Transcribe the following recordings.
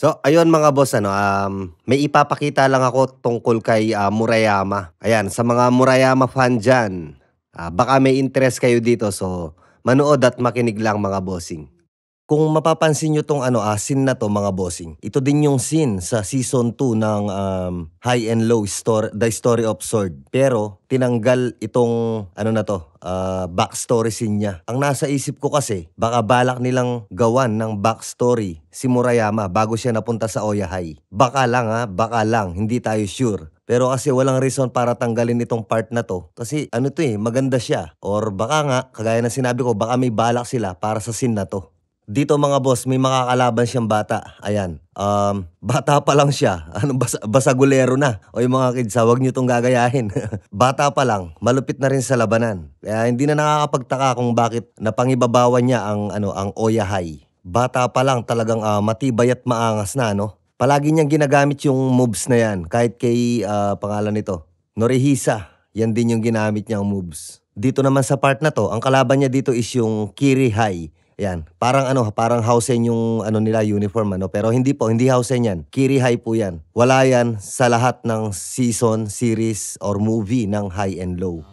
So, ayun mga boss may ipapakita lang ako tungkol kay, Murayama. Ayan, sa mga Murayama fan diyan, baka may interest kayo dito so manood at makinig lang mga bossing. Kung mapapansin niyo 'tong scene na 'to mga bossing, ito din yung scene sa season 2 ng, High and Low The Story of Sword. Pero tinanggal itong na 'to, backstory scene niya. Ang nasa isip ko kasi baka balak nilang gawan ng backstory si Murayama bago siya napunta sa Oya High. Baka lang, baka lang, hindi tayo sure. Pero kasi walang reason para tanggalin itong part na 'to kasi maganda siya or baka nga kagaya ng sinabi ko baka may balak sila para sa scene na 'to. Dito mga boss, may makakalaban siyang bata. Ayan. Bata pa lang siya. Basagulero na. O yung mga kids, wag niyo 'tong gagayahin. Bata pa lang, malupit na rin sa labanan. Kaya hindi na nakakapagtaka kung bakit napangibabawan niya ang Oya High. Bata pa lang talagang matibay at maangas na, no? Palagi niyang ginagamit yung moves na yan. Kahit kay pangalan nito, Norihisa. Yan din yung ginamit niyang moves. Dito naman sa part na to, ang kalaban niya dito is yung Kiri High. Yan, parang Hausen yung nila uniform pero hindi po, hindi Hausen yan. Kiri High po yan. Wala yan sa lahat ng season, series, or movie ng High and Low.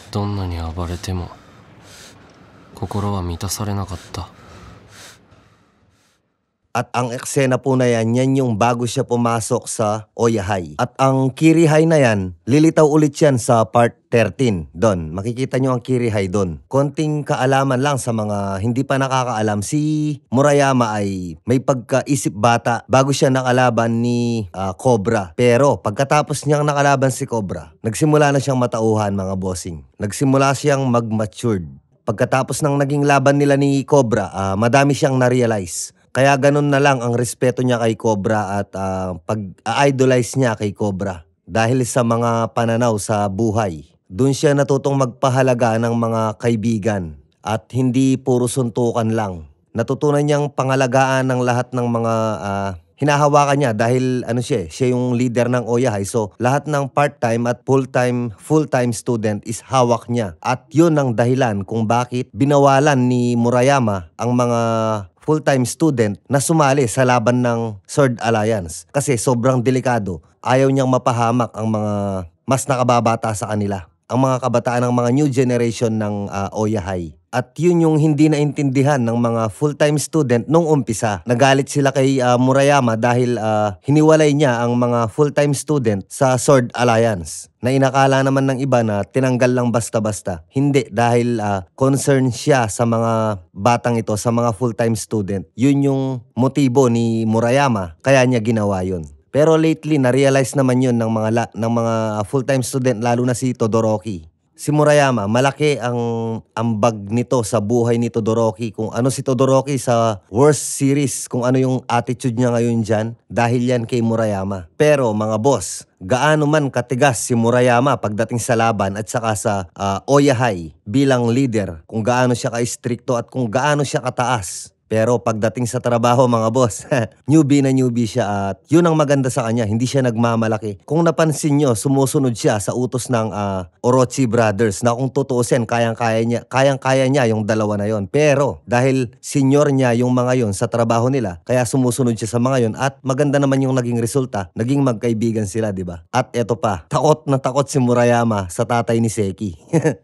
どんなに暴れても心は満たされなかった。 At ang eksena po na yan yung bago siya pumasok sa Oya High. At ang Kiri High na yan, lilitaw ulit yan sa part 13. Doon, makikita nyo ang Kiri High doon. Konting kaalaman lang sa mga hindi pa nakakaalam, si Murayama ay may pagkaisip bata bago siya nakalaban ni Cobra. Pero pagkatapos niyang nakalaban si Cobra, nagsimula na siyang matauhan mga bossing. Nagsimula siyang mag-matured. Pagkatapos ng naging laban nila ni Cobra, madami siyang na-realize. Kaya ganun na lang ang respeto niya kay Cobra at pag-idolize niya kay Cobra. Dahil sa mga pananaw sa buhay. Doon siya natutong magpahalaga ng mga kaibigan at hindi puro suntukan lang. Natutunan niyang pangalagaan ng lahat ng mga hinahawakan niya dahil siya yung leader ng Oya High. So lahat ng part-time at full-time student is hawak niya. At yun ang dahilan kung bakit binawalan ni Murayama ang mga full-time student na sumali sa laban ng Sword Alliance. Kasi sobrang delikado. Ayaw niyang mapahamak ang mga mas nakababata sa kanila. Ang mga kabataan ng mga new generation ng Oya High. At yun yung hindi naintindihan ng mga full-time student nung umpisa. Nagalit sila kay Murayama dahil hiniwalay niya ang mga full-time student sa Sword Alliance. Na inakala naman ng iba na tinanggal lang basta-basta. Hindi, dahil concern siya sa mga batang ito, sa mga full-time student. Yun yung motibo ni Murayama, kaya niya ginawa yun. Pero lately, na-realize naman yun ng mga full-time student, lalo na si Todoroki. Si Murayama, malaki ang ambag nito sa buhay ni Todoroki. Kung ano si Todoroki sa worst series, kung ano yung attitude niya ngayon dyan, dahil yan kay Murayama. Pero mga boss, gaano man katigas si Murayama pagdating sa laban at saka sa Oya High bilang leader, kung gaano siya ka-stricto at kung gaano siya kataas. Pero pagdating sa trabaho mga boss, newbie siya at yun ang maganda sa kanya, hindi siya nagmamalaki. Kung napansin nyo, sumusunod siya sa utos ng Orochi Brothers na kung tutuusin, kayang-kaya niya yung dalawa na yon. Pero dahil senior niya yung mga yon sa trabaho nila, kaya sumusunod siya sa mga yon at maganda naman yung naging resulta, naging magkaibigan sila, di ba? At eto pa, takot na takot si Murayama sa tatay ni Seki.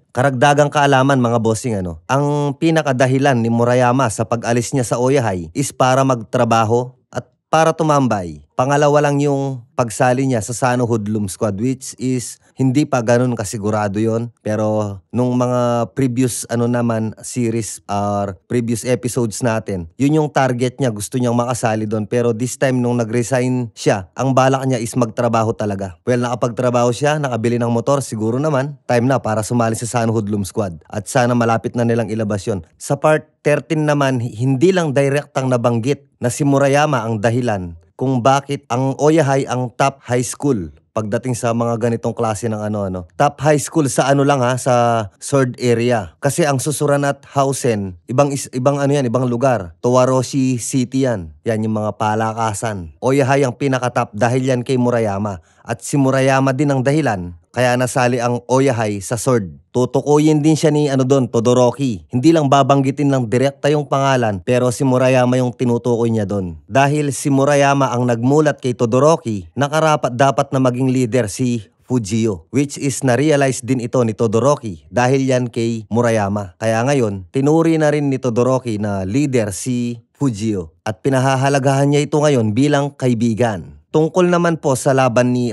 Karagdagang kaalaman mga bossing ang pinakadahilan ni Murayama sa pag-alis niya sa Oya High is para magtrabaho at para tumambay. Pangalawa lang yung pagsali niya sa Sano Hoodlum Squad, which is hindi pa ganun kasigurado yon. Pero nung mga previous series or previous episodes natin, yun yung target niya, gusto niyang makasali doon. Pero this time nung nag-resign siya, ang balak niya is magtrabaho talaga. Well, nakapagtrabaho siya, nakabili ng motor, siguro naman time na para sumali sa Sano Hoodlum Squad. At sana malapit na nilang ilabas yun. Sa part 13 naman, hindi lang direktang nabanggit na si Murayama ang dahilan kung bakit ang Oya High ang top high school pagdating sa mga ganitong klase ng top high school sa sa Sword area. Kasi ang Susuran at Hausen, ibang lugar. Towaroshi City yan. Yan yung mga palakasan. Oya High ang pinaka-top dahil yan kay Murayama. At si Murayama din ang dahilan Kaya nasali ang Oyahai sa sword. Tutukuyin din siya ni Todoroki. Hindi lang babanggitin lang direkta yung pangalan, pero si Murayama yung tinutukoy niya doon. Dahil si Murayama ang nagmulat kay Todoroki, nakarapat dapat na maging leader si Fujio, which is na-realize din ito ni Todoroki dahil yan kay Murayama. Kaya ngayon, tinuri na rin ni Todoroki na leader si Fujio at pinahahalagahan niya ito ngayon bilang kaibigan. Tungkol naman po sa laban ni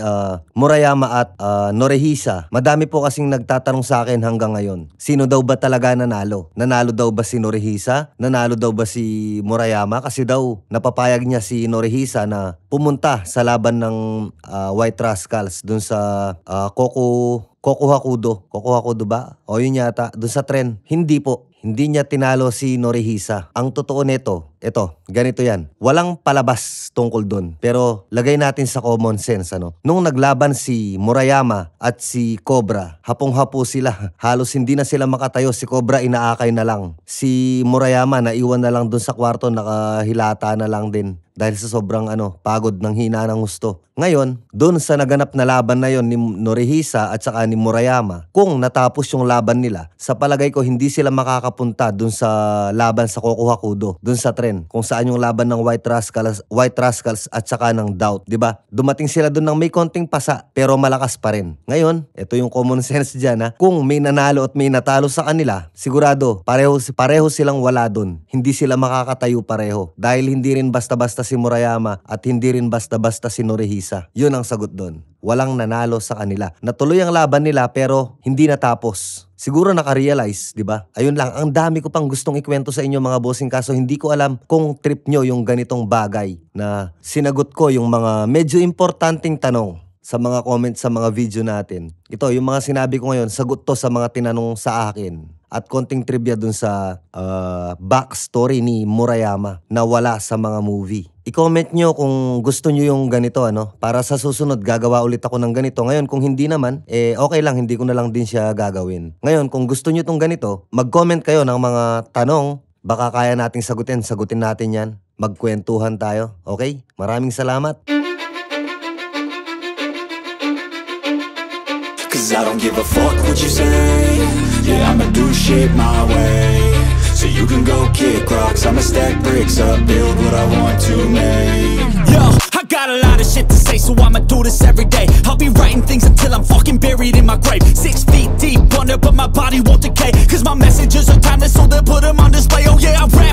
Murayama at Norihisa, madami po kasing nagtatanong sa akin hanggang ngayon. Sino daw ba talaga nanalo? Nanalo daw ba si Norihisa? Nanalo daw ba si Murayama? Kasi daw napapayag niya si Norihisa na pumunta sa laban ng White Rascals dun sa Kokuhakudo. Kokuhakudo ba? O yun yata, dun sa tren. Hindi po. Hindi niya tinalo si Norihisa. Ang totoo nito, ito, ganito yan. Walang palabas tungkol doon. Pero lagay natin sa common sense, Nung naglaban si Murayama at si Cobra, hapong-hapo sila. Halos hindi na sila makatayo. Si Cobra inaakay na lang. Si Murayama naiwan na lang doon sa kwarto, nakahilata na lang din. Dahil sa sobrang pagod ng hina ng gusto. Ngayon, doon sa naganap na laban na yon ni Norihisa at saka ni Murayama, kung natapos yung laban nila, sa palagay ko hindi sila makakapunta doon sa laban sa Kokuhakudo, doon sa tren, kung saan yung laban ng White Rascals at saka ng Doubt, 'di ba? Dumating sila doon ng may konting pasa, pero malakas pa rin. Ngayon, ito yung common sense diyan, kung may nanalo at may natalo sa kanila, sigurado pareho silang wala doon. Hindi sila makakatayo pareho dahil hindi rin basta-basta si Murayama at hindi rin basta-basta si Norihisa. Yun ang sagot doon. Walang nanalo sa kanila. Natuloy ang laban nila pero hindi natapos. Siguro nakarealize, di ba? Ayun lang, ang dami ko pang gustong ikwento sa inyo mga bossing, kaso hindi ko alam kung trip nyo yung ganitong bagay na sinagot ko yung mga medyo importanteng tanong sa mga comments sa mga video natin. Ito, yung mga sinabi ko ngayon, sagot to sa mga tinanong sa akin. At konting trivia dun sa backstory ni Murayama na wala sa mga movie. I-comment nyo kung gusto nyo yung ganito, para sa susunod gagawa ulit ako ng ganito. Ngayon kung hindi naman, okay lang, hindi ko na lang din siya gagawin. Ngayon kung gusto nyo tong ganito, mag-comment kayo ng mga tanong. Baka kaya nating sagutin natin yan. Magkwentuhan tayo, okay? Maraming salamat. Cause I don't give a fuck what you say. Yeah, I'ma do shit my way. So you can go kick rocks, I'ma stack bricks up, build what I want to make. Yo, I got a lot of shit to say, so I'ma do this every day. I'll be writing things until I'm fucking buried in my grave. 6 feet deep under, but my body won't decay. Cause my messages are timeless, so they'll put them on display. Oh yeah, I rap